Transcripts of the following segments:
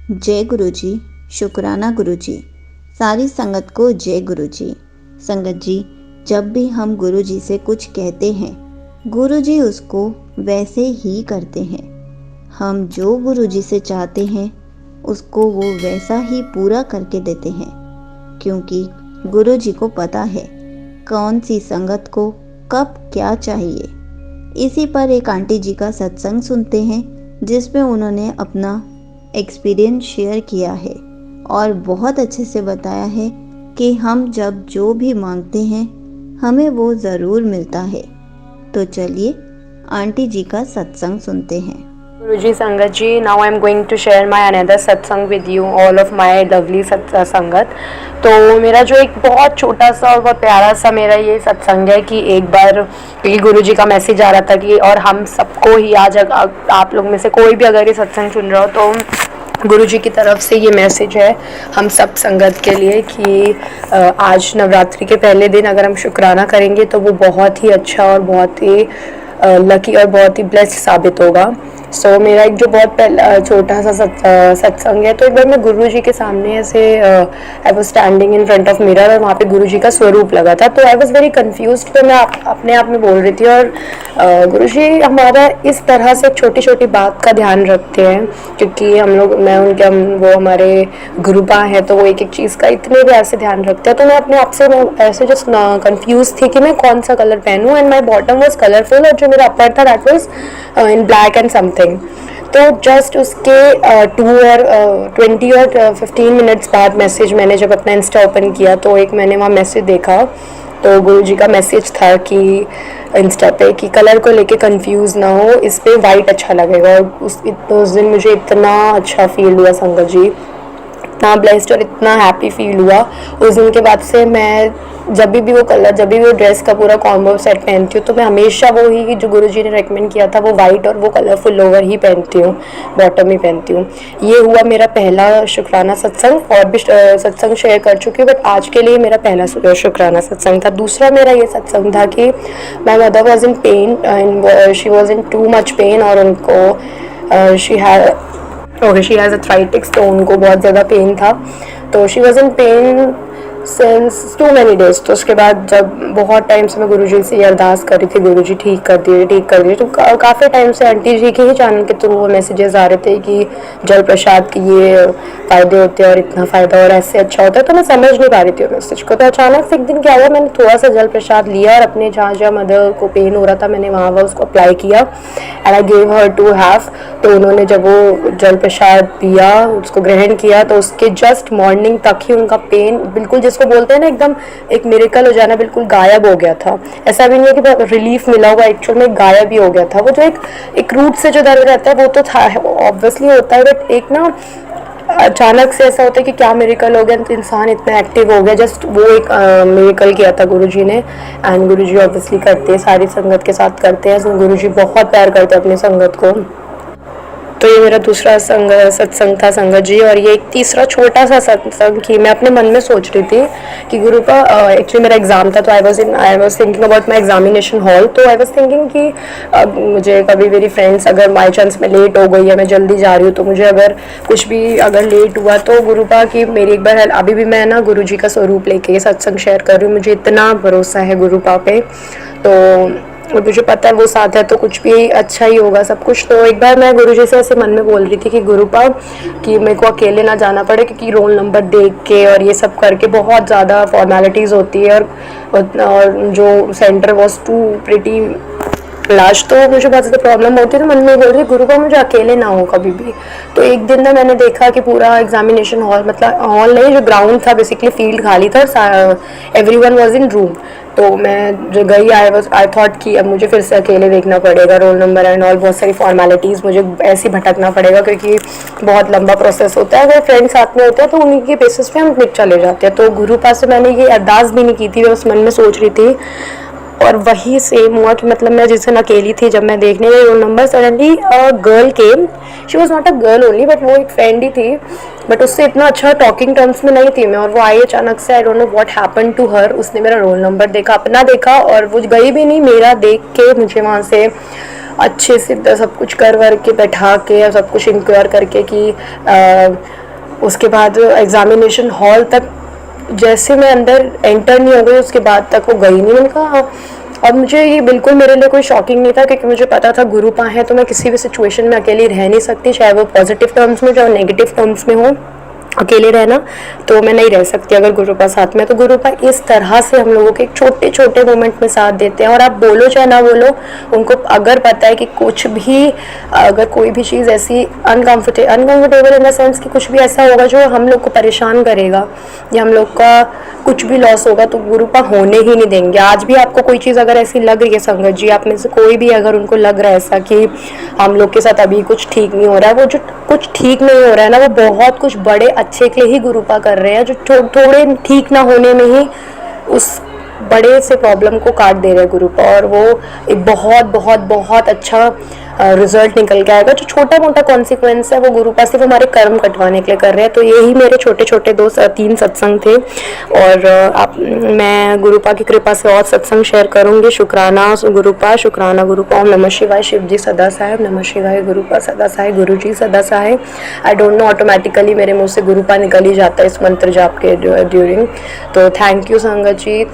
जय गुरु जी। शुक्राना गुरु जी। सारी संगत को जय गुरु जी। संगत जी, जब भी हम गुरु जी से कुछ कहते हैं, गुरु जी उसको वैसे ही करते हैं। हम जो गुरु जी से चाहते हैं उसको वो वैसा ही पूरा करके देते हैं, क्योंकि गुरु जी को पता है कौन सी संगत को कब क्या चाहिए। इसी पर एक आंटी जी का सत्संग सुनते हैं, जिसमें उन्होंने अपना एक्सपीरियंस शेयर किया है और बहुत अच्छे से बताया है कि हम जब जो भी मांगते हैं हमें वो ज़रूर मिलता है। तो चलिए आंटी जी का सत्संग सुनते हैं। Guruji Sangat ji, now I am going to share my another satsang with you, all of my lovely संगत। तो मेरा जो एक बहुत छोटा सा और बहुत प्यारा सा मेरा ये सत्संग है कि एक बार गुरु जी का मैसेज आ रहा था कि और हम सबको ही आज आप लोग में से कोई भी अगर ये सत्संग सुन रहा हो तो गुरु जी की तरफ से ये मैसेज है हम सब संगत के लिए कि आज नवरात्रि के पहले दिन अगर हम शुक्राना करेंगे तो वो बहुत ही अच्छा और बहुत ही लकी और बहुत ही ब्लेस्ड साबित होगा। सो मेरा एक जो बहुत पहला छोटा सा सत्संग है, तो एक बार मैं गुरु जी के सामने ऐसे I was standing in front of mirror और वहाँ पे गुरु जी का स्वरूप लगा था, तो आई वॉज वेरी कन्फ्यूज। तो मैं अपने आप में बोल रही थी और गुरु जी हमारा इस तरह से छोटी छोटी बात का ध्यान रखते हैं, क्योंकि वो हमारे गुरुपा हैं, तो वो एक एक चीज़ का इतने प्यार से ध्यान रखते हैं। तो मैं अपने आप से मैं ऐसे जस्ट कन्फ्यूज थी कि मैं कौन सा कलर पहनूँ, and my bottom was colourful और जो मेरा अपर था that was in black and something. तो जस्ट उसके 20 और 15 मिनट्स बाद मैसेज मैंने जब अपना इंस्टा ओपन किया तो एक मैंने वहाँ मैसेज देखा, तो गुरु जी का मैसेज था कि इंस्टा पे कि कलर को लेके कंफ्यूज ना हो, इस पे वाइट अच्छा लगेगा। और उस दिन मुझे इतना अच्छा फील हुआ संगत जी, इतना ब्लेस्ड और इतना हैप्पी फील हुआ। उस दिन के बाद से मैं जब भी वो कलर, जब भी वो ड्रेस का पूरा कॉम्बो सेट पहनती हूँ तो मैं हमेशा वो ही जो गुरुजी ने रेकमेंड किया था वो वाइट और वो कलरफुल लोवर ही पहनती हूँ, बॉटम ही पहनती हूँ। ये हुआ मेरा पहला शुक्राना सत्संग, और भी सत्संग शेयर कर चुकी हूँ, बट आज के लिए मेरा पहला शुक्राना सत्संग था। दूसरा मेरा ये सत्संग था कि my mother was in pen, she was in too much pain, और उनको शी हैज़ अर्थराइटिक्स, तो उनको बहुत ज़्यादा पेन था, तो she was in pen since to many days. तो उसके बाद जब बहुत टाइम से मैं गुरुजी से ये अरदास कर रही थी, गुरुजी ठीक कर दिए, तो काफ़ी टाइम से आंटी जी के ही चैनल के थ्रू वो मैसेजेस आ रहे थे कि जल प्रसाद के ये फ़ायदे होते हैं और इतना फ़ायदा और ऐसे अच्छा होता है, तो मैं समझ नहीं पा रही थी मैसेज को। तो अचानक से एक दिन क्या हुआ, मैंने थोड़ा सा जल प्रसाद लिया और अपने जहाँ जहाँ मदर को पेन हो रहा था मैंने वहाँ उसको अप्लाई किया, and I gave her to have. तो उन्होंने जब वो जल प्रसाद पिया, उसको ग्रहण किया, तो उसके जस्ट मॉर्निंग तक ही उनका पेन बिल्कुल, जिसको बोलते हैं ना एकदम एक मिरेकल हो जाना, बिल्कुल गायब हो गया था। ऐसा भी नहीं है कि बहुत रिलीफ मिला हुआ, एक्चुअल में गायब ही हो गया था। वो जो एक रूट से जो दर्द रहता है वो तो था, ऑब्वियसली होता है, बट एक ना अचानक से ऐसा होता है कि क्या मिरेकल हो गया, तो इंसान इतना एक्टिव हो गया। जस्ट वो एक मिरेकल किया था गुरुजी ने, एंड गुरुजी ऑब्वियसली करते हैं, सारी संगत के साथ करते हैं, तो गुरुजी बहुत प्यार करते हैं अपनी संगत को। तो ये मेरा दूसरा सत्संग था संगत जी। और ये एक तीसरा छोटा सा सत्संग कि मैं अपने मन में सोच रही थी कि गुरु का एक्चुअली मेरा एग्ज़ाम था, तो I was thinking about my examination hall. तो आई वॉज थिंकिंग कि मुझे कभी मेरी फ्रेंड्स अगर बाई चांस मैं लेट हो गई या मैं जल्दी जा रही हूँ, तो मुझे अगर कुछ भी अगर लेट हुआ तो गुरुपा की मेरी एक बार अभी भी मैं ना गुरु जी का स्वरूप लेके ये सत्संग शेयर कर रही हूँ, मुझे इतना भरोसा है गुरुपा पे, तो मुझे पता है वो साथ है तो कुछ भी अच्छा ही होगा सब कुछ। तो एक बार मैं गुरुजी से ऐसे मन में बोल रही थी कि गुरुपा कि मेरे को अकेले ना जाना पड़े, क्योंकि रोल नंबर देख के और ये सब करके बहुत ज़्यादा फॉर्मेलिटीज़ होती है, और जो centre was to pretty last, तो मुझे बहुत ज़्यादा प्रॉब्लम होती है। तो मन में बोल रही गुरुपा मुझे अकेले ना हो कभी भी। तो एक दिन ना मैंने देखा कि पूरा एग्जामिनेशन हॉल, मतलब हॉल नहीं, जो ग्राउंड था बेसिकली फील्ड खाली था, एवरीवन वाज इन रूम। तो मैं जो गई आई थॉट कि अब मुझे फिर से अकेले देखना पड़ेगा, रोल नंबर एंड ऑल, बहुत सारी फॉर्मेलिटीज़, मुझे ऐसे भटकना पड़ेगा क्योंकि बहुत लंबा प्रोसेस होता है। अगर फ्रेंड्स साथ में होते हैं तो उन्हीं के बेसिस पे हम निकल चले जाते हैं। तो गुरु पास से मैंने ये अरदास भी नहीं की थी, मैं उस मन में सोच रही थी, और वही सेम हुआ कि मतलब मैं जिस दिन अकेली थी, जब मैं देखने गई roll number, suddenly a girl came, she was not a girl only, but वो एक फ्रेंड ही थी, बट उससे इतना अच्छा टॉकिंग टर्म्स में नहीं थी मैं, और वो आई अचानक से, I don't know what happen to her, उसने मेरा रोल नंबर देखा, अपना देखा, और वो गई भी नहीं, मेरा देख के मुझे वहाँ से अच्छे से सब कुछ कर वर के बैठा के सब कुछ इंक्वायर करके कि उसके बाद एग्ज़ामिनेशन हॉल तक जैसे मैं अंदर एंटर नहीं हो गई उसके बाद तक वो गई नहीं। मैंने कहा अब मुझे ये बिल्कुल मेरे लिए कोई शॉकिंग नहीं था, क्योंकि मुझे पता था गुरुपा है तो मैं किसी भी सिचुएशन में अकेली रह नहीं सकती, चाहे वो पॉजिटिव टर्म्स में चाहे नेगेटिव टर्म्स में हो। अकेले रहना तो मैं नहीं रह सकती अगर गुरुपा साथ में। तो गुरुपा इस तरह से हम लोगों के छोटे छोटे मोमेंट में साथ देते हैं, और आप बोलो चाहे ना बोलो, उनको अगर पता है कि कुछ भी, अगर कोई भी चीज़ ऐसी अनकंफर्टेबल इन द सेंस कि कुछ भी ऐसा होगा जो हम लोग को परेशान करेगा या हम लोग का कुछ भी लॉस होगा, तो गुरुपा होने ही नहीं देंगे। आज भी आपको कोई चीज़ अगर ऐसी लग रही है, संगत जी आप में से कोई भी अगर उनको लग रहा है ऐसा कि हम लोग के साथ अभी कुछ ठीक नहीं हो रहा है, वो जो कुछ ठीक नहीं हो रहा है ना, वो बहुत कुछ बड़े अच्छे के लिए ही गुरुपा कर रहे हैं, जो थोड़े ठीक ना होने में ही उस बड़े से प्रॉब्लम को काट दे रहे हैं गुरुपा, और वो एक बहुत बहुत बहुत अच्छा रिजल्ट निकल के आएगा। जो छोटा मोटा कॉन्सिक्वेंस है वो गुरुपा सिर्फ हमारे कर्म कटवाने के लिए कर रहे हैं। तो यही मेरे छोटे छोटे 2-3 सत्संग थे, और मैं गुरुपा की कृपा से और सत्संग शेयर करूँगी। शुक्राना गुरुपा। ओम नमः शिवाय। शिव जी सदा साहेब। नमः शिवाय। गुरुपा सदा साहेब। गुरु जी सदा साहेब। आई डोंट नो, ऑटोमेटिकली मेरे मुँह से गुरुपा निकल ही जाता है इस मंत्र जाप के ड्यूरिंग। तो थैंक यू संगत जी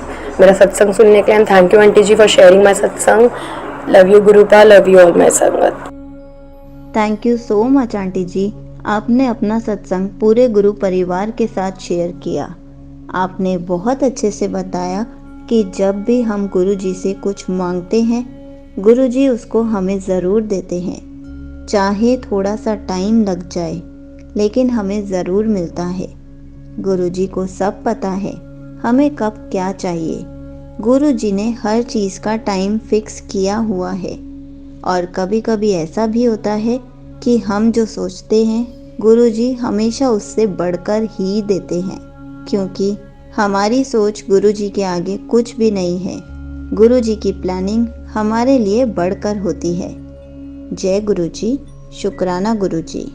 मेरा सत्संग सुनने के लिए, and thank you aunty ji for sharing my satsang. Love you Gurupa, love you all my sangat. Thank you so much aunty ji, आपने अपना सत्संग पूरे गुरु परिवार के साथ शेयर किया। आपने बहुत अच्छे से बताया कि जब भी हम गुरु जी से कुछ मांगते हैं, गुरु जी उसको हमें ज़रूर देते हैं। चाहे थोड़ा सा टाइम लग जाए, लेकिन हमें ज़रूर मिलता है। गुरु जी को सब पता है हमें कब क्या चाहिए। गुरु जी ने हर चीज़ का टाइम फिक्स किया हुआ है, और कभी कभी ऐसा भी होता है कि हम जो सोचते हैं गुरु जी हमेशा उससे बढ़कर ही देते हैं, क्योंकि हमारी सोच गुरु जी के आगे कुछ भी नहीं है। गुरु जी की प्लानिंग हमारे लिए बढ़कर होती है। जय गुरु जी। शुक्राना गुरु जी।